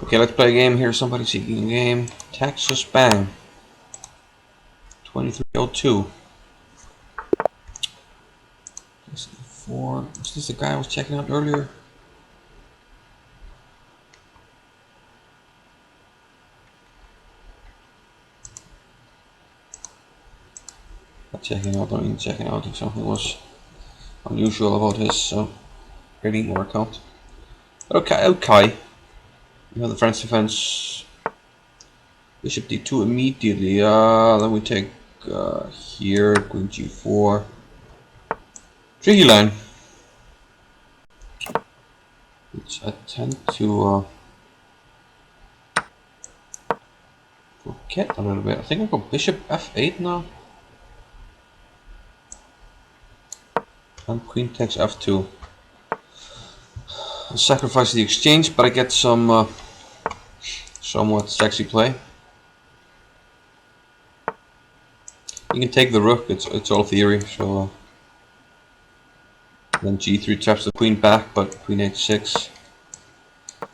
Okay, let's play a game here. Somebody seeking a game. Texas Bang. 2302. Is this the guy I was checking out earlier? Not checking out, don't even checking out if something was unusual about his trading more account. Okay. We have the French defense. Bishop d2 immediately. Then we take here, queen g4. Tricky line. Which I tend to forget a little bit. I think I'll go bishop f8 now. And queen takes f2. I'll sacrifice the exchange, but I get some somewhat sexy play. You can take the rook, it's all theory, so then g3 traps the queen back, but queen h6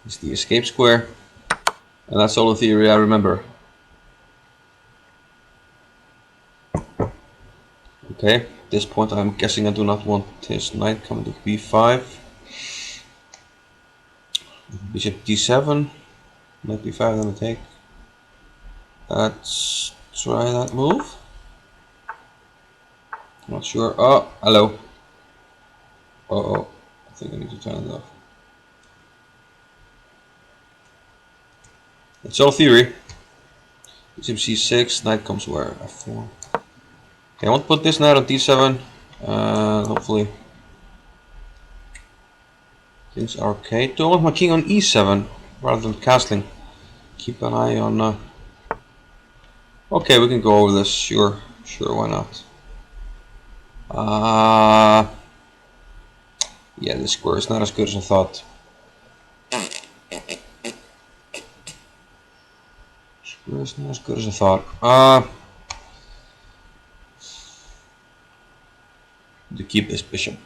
is the escape square. And that's all the theory I remember. Okay, at this point I'm guessing I do not want his knight coming to b5. Bishop d7. Knight b5, then we take. Let's try that move. Not sure. Oh, hello. Uh-oh. I think I need to turn it off. It's all theory. Bishop c6, knight comes where? f4. Okay, I want to put this knight on d7. Hopefully things are okay. Do I want my king on e7 rather than castling? Keep an eye on... Okay, we can go over this. Sure, why not? Yeah, this square is not as good as I thought. Square is not as good as I thought. To keep this bishop.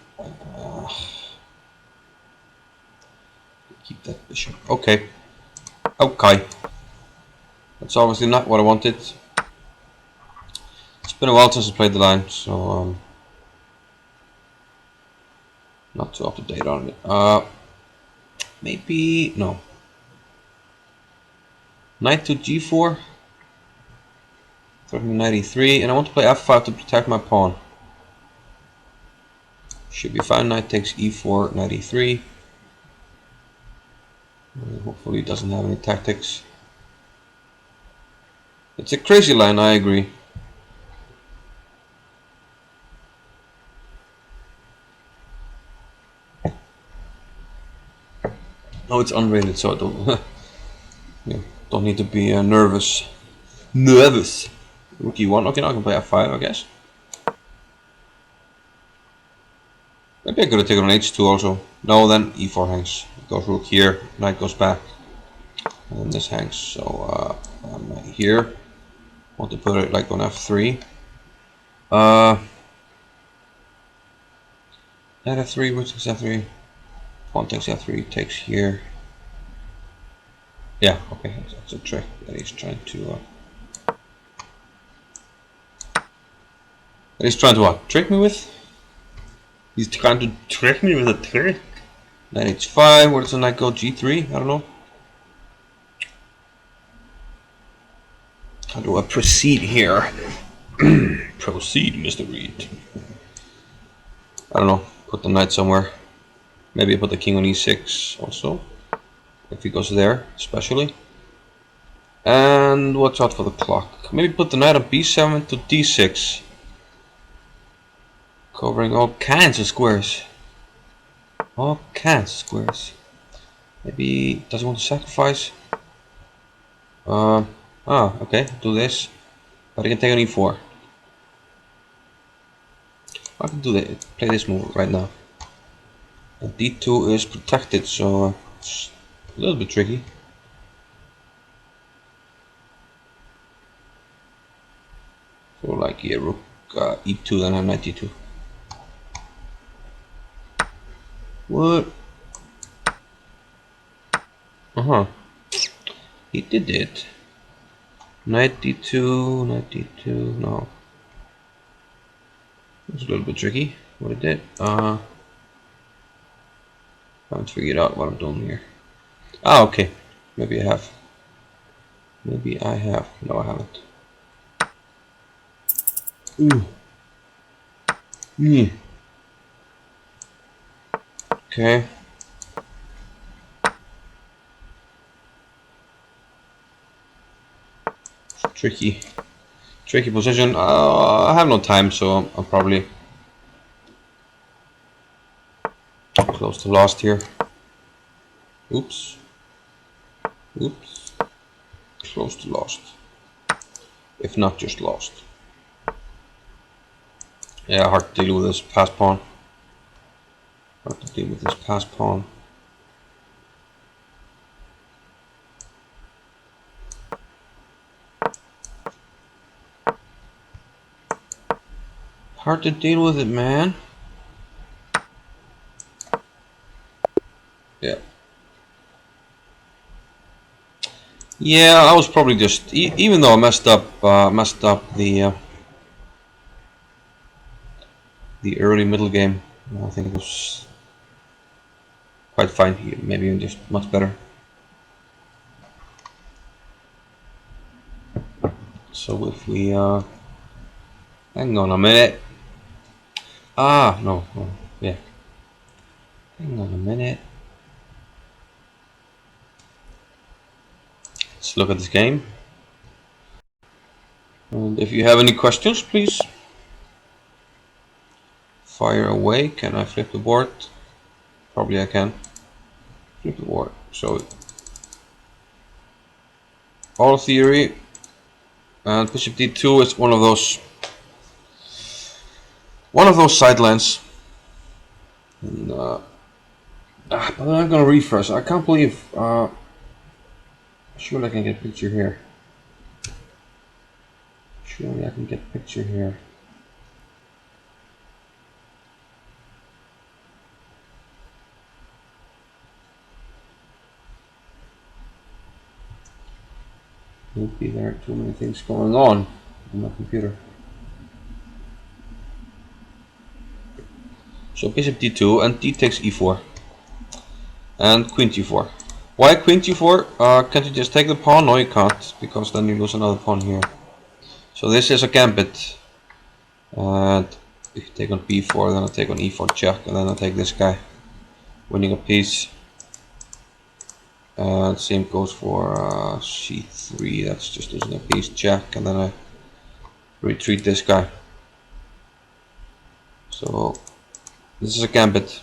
Keep that bishop. Okay. That's obviously not what I wanted. It's been a while since I played the line, so not too up to date on it. Maybe no. Knight to g4. Threatening knight e3, and I want to play f5 to protect my pawn. Should be fine. Knight takes e4, knight e3. Hopefully it doesn't have any tactics. It's a crazy line, I agree. No, it's unrated, so I don't don't need to be nervous. Rook e1. Okay, now I can play f5, I guess. Maybe I could have taken on h2 also. No, then e4 hangs. Goes rook here, knight goes back, and then this hangs. So I'm here. Want to put it like on f3. Knight f3, which is f3. Pawn takes f3, takes here. Yeah, okay, that's a trick that he's trying to. That he's trying to what? Trick me with? He's trying to trick me with a trick. Knight h5. Where does the knight go? g3. I don't know. How do I proceed here? Proceed, Mr. Reed. I don't know. Put the knight somewhere. Maybe I put the king on e6 also. If he goes there, especially. And watch out for the clock. Maybe put the knight on b7 to d6. Covering all kinds of squares. All kinds of squares. Maybe does he want to sacrifice? Okay, do this. But he can take on e4. I can do that. Play this move right now. And d2 is protected, so it's a little bit tricky. So like here, rook e2, then I have knight d2. What? He did it. Knight d2, knight d2, no. It's a little bit tricky what it did. I haven't figured out what I'm doing here. Ah, okay. Maybe I have. Maybe I have. No, I haven't. Ooh. Yeah. Okay. Tricky. Tricky position. I have no time, so I'm probably close to lost here. Oops. Oops. Close to lost. If not just lost. Yeah, hard to deal with this pass pawn. Hard to deal with this pass pawn. Hard to deal with it, man. Yeah. Yeah, I was probably just even though I messed up the early middle game. I think it was quite fine. Maybe even just much better. So if we hang on a minute. Ah, no, yeah. Hang on a minute. Let's look at this game. And if you have any questions, please fire away. Can I flip the board? Probably I can. Flip the board. So all theory and bishop d2 is one of those sidelines. And, but I'm gonna refresh. I can't believe. Surely I can get a picture here. Surely I can get a picture here. Maybe there are too many things going on my computer. So bishop d2 and d takes e4 and queen g4. Why queen g4? Can't you just take the pawn? No, you can't, because then you lose another pawn here. So this is a gambit. And if you take on b4, then I take on e4 check, and then I take this guy, winning a piece. And same goes for c3. That's just losing a piece, check, and then I retreat this guy. So this is a gambit.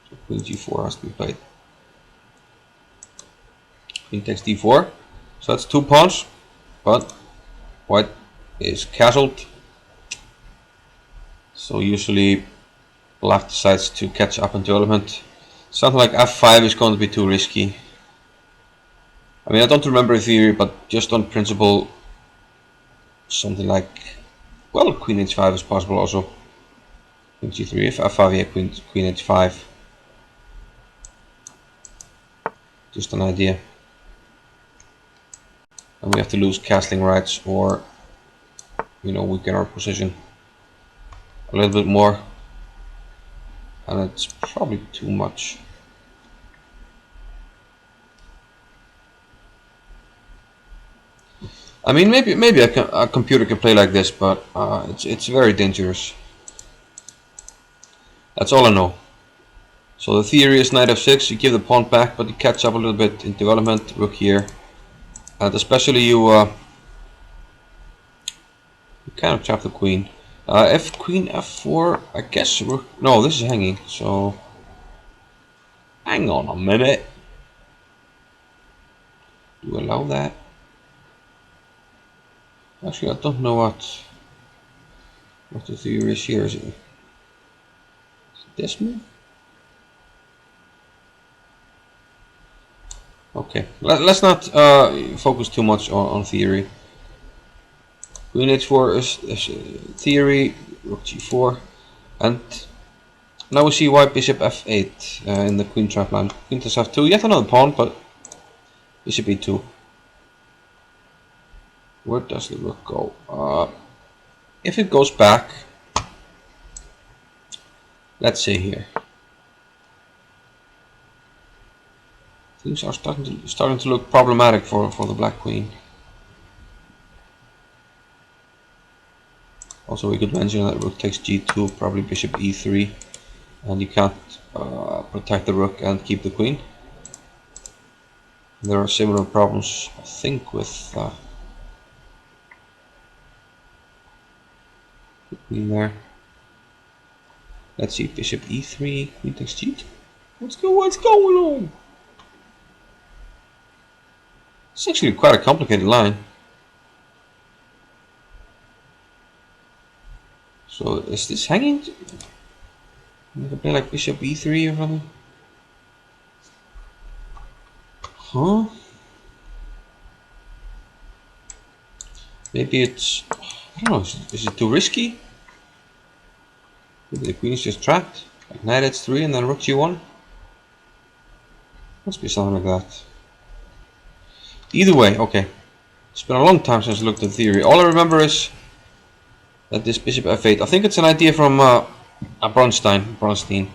So queen g4 has to be played. Queen takes d4. So that's 2 pawns, but white is castled. So usually black decides to catch up in development. Something like f5 is going to be too risky. I mean, I don't remember the theory, but just on principle, something like, well, queen h5 is possible also. Queen g3, if f5, yeah, queen h5. Just an idea. And we have to lose castling rights, or, you know, weaken our position a little bit more. And it's probably too much. I mean, maybe a computer can play like this, but it's very dangerous. That's all I know. So the theory is knight f6. You give the pawn back, but you catch up a little bit in development. Rook here, and especially you kind of trap the queen. If queen f4, I guess rook. No, this is hanging. So hang on a minute. Do you allow that? Actually, I don't know what the theory is here. Is it this move? Okay, let's not focus too much on theory. Queen h4 is theory, rook g4, and Now we see why bishop f8 in the queen trap line. Queen takes f2, yet another pawn, but bishop e2. Where does the rook go? If it goes back, let's say here, things are starting to look problematic for the black queen. Also, we could mention that rook takes g2, probably bishop e3, and you can't protect the rook and keep the queen. There are similar problems, I think, with the queen there. Let's see, bishop e3, queen takes g2. What's going on? It's actually quite a complicated line. So is this hanging? You can play like bishop e3 or something? Huh? Maybe it's, I don't know, is it too risky? Maybe the queen is just trapped. Like knight h3 and then rook g1? Must be something like that. Either way, okay. It's been a long time since I looked at theory. All I remember is that this bishop f8, I think it's an idea from Bronstein,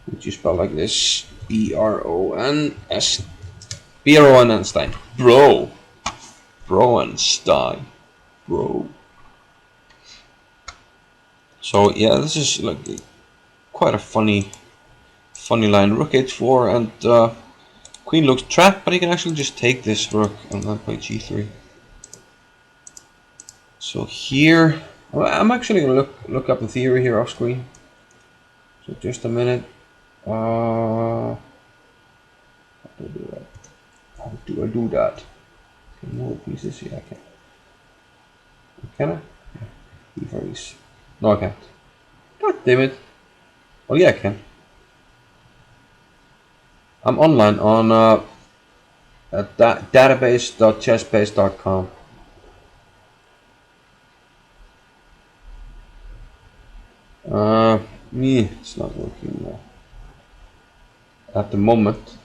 which you spell like this: B-R-O-N-S, B-R-O-N-Stein. Broenstein, bro. So yeah, this is like quite a funny line. Rook h4 and queen looks trapped, but he can actually just take this rook and then play g3. So here, I'm actually gonna look up the theory here off screen. So just a minute. How do I do that? How do I do that? Can move pieces? Yeah, I can. Can I? Yeah. No, I can't. God damn it. Oh yeah, I can. I'm online on database.chessbase.com. It's not working at the moment.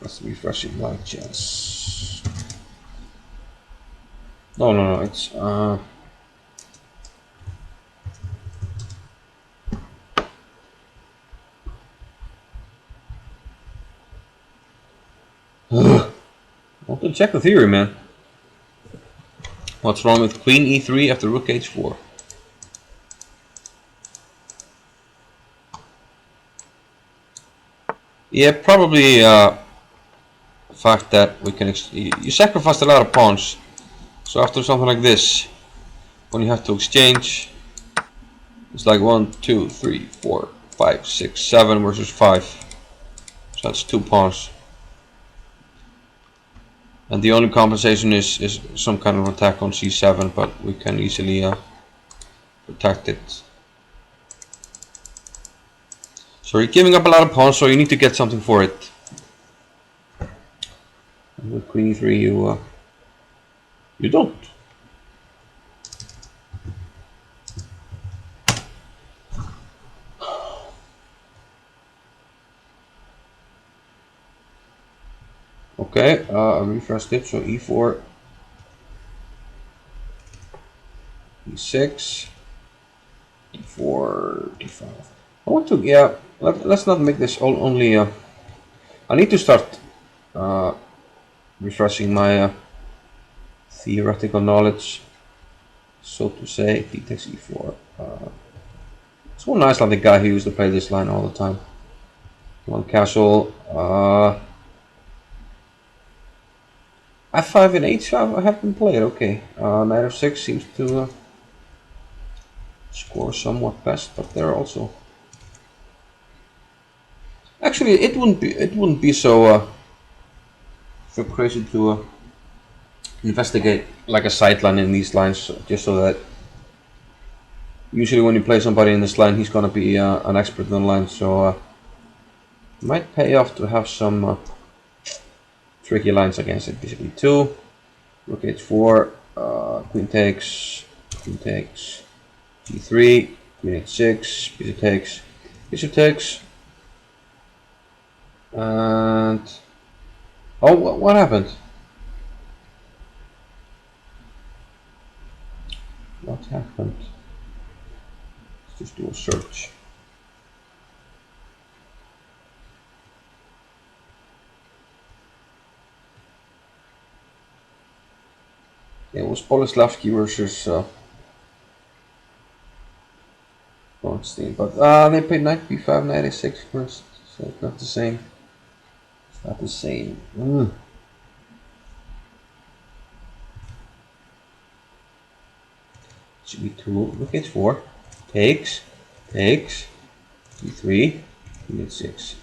Let's refreshing like chess. No, it's I want to check the theory, man. What's wrong with queen e3 after rook h4? Yeah, probably the fact that we can you sacrificed a lot of pawns. So after something like this, when you have to exchange, it's like 1, 2, 3, 4, 5, 6, 7 versus 5. So that's 2 pawns. And the only compensation is some kind of attack on c7, but we can easily protect it. So you're giving up a lot of pawns, so you need to get something for it. And with queen e3 you don't. Okay, I refreshed it, so e4, e6, e4, d5. I want to, yeah, let's not make this only, I need to start refreshing my theoretical knowledge, so to say. D takes e4. It's one nice like the guy who used to play this line all the time. Come on, castle. f5 and h5 I have been played, okay. Knight f6 seems to score somewhat best, but there also. Actually, it wouldn't be so crazy to investigate like a sideline in these lines, just so that usually when you play somebody in this line, he's gonna be an expert in the line. So it might pay off to have some tricky lines against it. Bishop e2, rook h4. Queen takes, d3, queen h6, bishop takes, and oh, what happened? What happened? Let's just do a search. It was Boleslavsky versus Bronstein, but they played knight b5, knight a6 first, so it's not the same. It's not the same. Should be 2, look at 4, takes, d3, queen 6,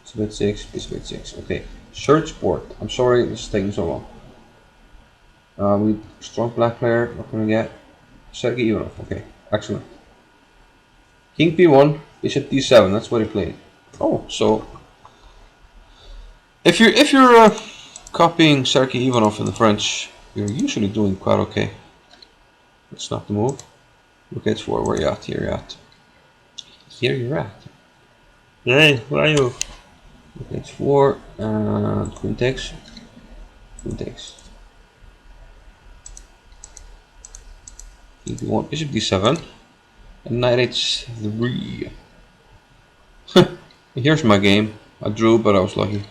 bishop 6, bishop 6. Okay, search board. I'm sorry this is taking so long. We strong black player. What can we get? Sergei Ivanov. Okay, excellent. King b1, bishop d7. That's what he played. Oh, so if you're copying Sergei Ivanov in the French, you're usually doing quite okay. That's not the move. Look at 4. Where you at? Here you're at. Here you're at. Hey, where are you? Look at 4 and queen takes. Queen takes. King b1, bishop d7, and knight h3. Here's my game. I drew, but I was lucky.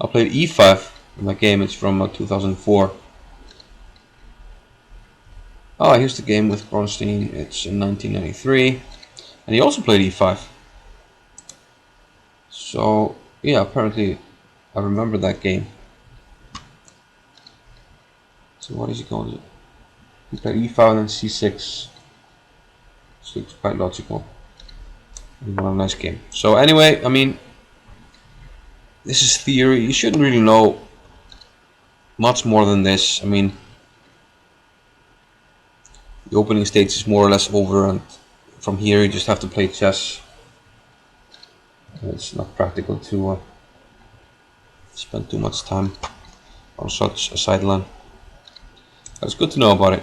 I played e5 in my game. It's from 2004. Oh, here's the game with Bronstein. It's in 1993, and he also played e5. So yeah, apparently I remember that game. So what is he going to do? He played e5 and then c6. So it's quite logical. And what a nice game. So anyway, I mean, this is theory. You shouldn't really know much more than this. I mean, the opening stage is more or less over, and from here you just have to play chess. It's not practical to spend too much time on such a sideline. But it's good to know about it.